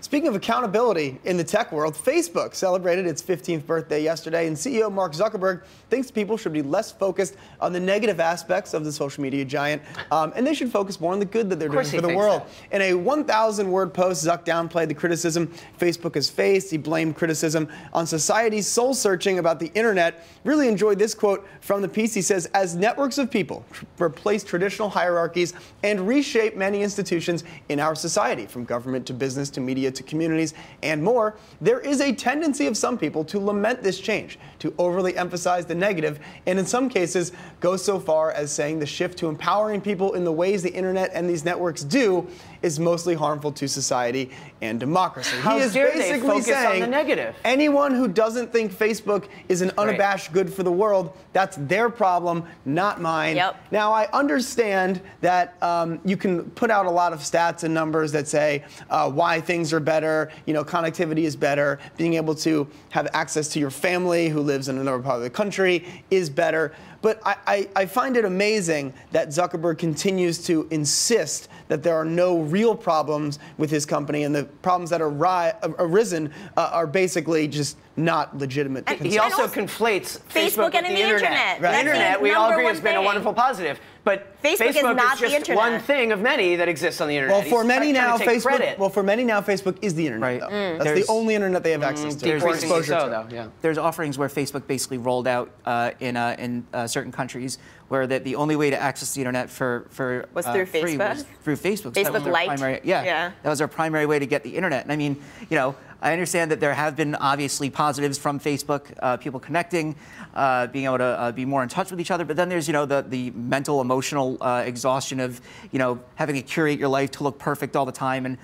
Speaking of accountability in the tech world, Facebook celebrated its 15th birthday yesterday, and CEO Mark Zuckerberg thinks people should be less focused on the negative aspects of the social media giant, and they should focus more on the good that they're doing for the world. In a 1,000-word post, Zuck downplayed the criticism Facebook has faced. He blamed criticism on society's soul-searching about the internet. Really enjoyed this quote from the piece. He says, "As networks of people replace traditional hierarchies and reshape many institutions in our society, from government to business to media to communities and more, there is a tendency of some people to lament this change, to overly emphasize the negative, and in some cases go so far as saying the shift to empowering people in the ways the internet and these networks do is mostly harmful to society and democracy." How he is dare basically they focus saying on the negative? Anyone who doesn't think Facebook is an unabashed good for the world, that's their problem, not mine. Yep. Now, I understand that you can put out a lot of stats and numbers that say why things are better, connectivity is better, being able to have access to your family who lives in another part of the country is better. But I find it amazing that Zuckerberg continues to insist that there are no real problems with his company, and the problems that are arisen are basically just not legitimate. And he also conflates Facebook and with the internet. Right. The internet, we all agree, has been a wonderful positive. But Facebook is not just the internet. one thing of many that exists on the internet. Well, for many now, Facebook is the internet. Right. Though. That's the only internet they have access to. There's offerings where Facebook basically rolled out in certain countries where the only way to access the internet was through free Facebook. Was through Facebook. Facebook That was their Lite. primary, that was their primary way to get the internet. And I mean, I understand that there have been obviously positives from Facebook, people connecting, being able to be more in touch with each other. But then there's the mental, emotional exhaustion of having to curate your life to look perfect all the time, and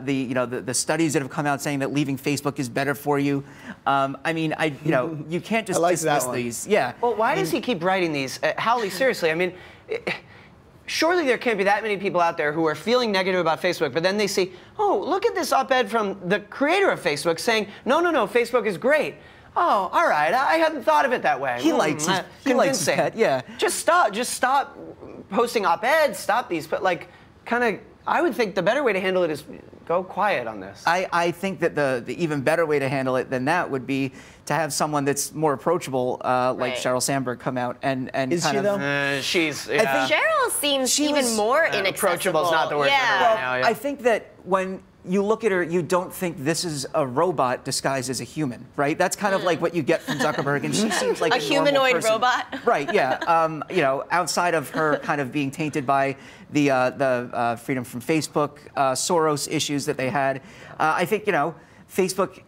the studies that have come out saying that leaving Facebook is better for you. I mean, you can't just dismiss these. Yeah. Well, why does he keep writing these? Howley, seriously, I mean. Surely there can't be that many people out there who are feeling negative about Facebook, but then they see, oh, look at this op-ed from the creator of Facebook saying, no, Facebook is great. Oh, all right, I hadn't thought of it that way. He likes that, yeah. Just stop posting op-eds, stop these, but I would think the better way to handle it is go quiet on this. I think that the even better way to handle it than that would be to have someone that's more approachable, like Sheryl Sandberg, come out and is kind she of. Though? She's. I think Cheryl seems even more inaccessible. Approachable is not the word for her right now. Yeah. I think that when you look at her, you don't think this is a robot disguised as a human, right? That's kind of like what you get from Zuckerberg, and she seems like a humanoid person. robot. Right? Yeah. Outside of her kind of being tainted by the freedom from Facebook, Soros issues that they had, I think Facebook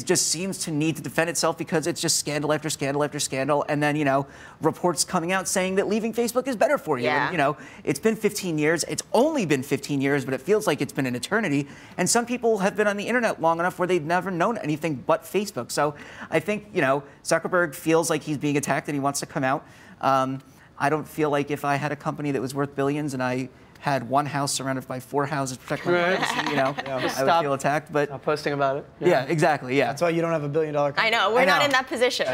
just seems to need to defend itself because it's just scandal after scandal after scandal, and then reports coming out saying that leaving Facebook is better for you. Yeah. And, it's been 15 years. It's only been 15 years, but it feels like it's been an eternity. And some people have been on the internet long enough where they've never known anything but Facebook. So I think Zuckerberg feels like he's being attacked and he wants to come out. I don't feel like if I had a company that was worth billions and I had one house surrounded by 4 houses protecting my privacy, I would feel attacked. But stop posting about it. Yeah, exactly. Yeah. That's why you don't have $1 billion company. I know. We're not in that position.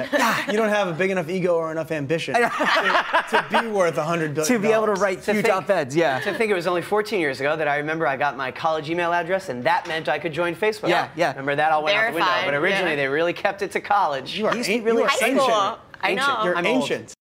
You don't have a big enough ego or enough ambition to be worth $100 billion. To be able to write huge op-eds, yeah. To think it was only 14 years ago that I remember I got my college email address, and that meant I could join Facebook. Yeah. Remember that all went out the window, but originally they really kept it to college. You are high school. I know. You're ancient.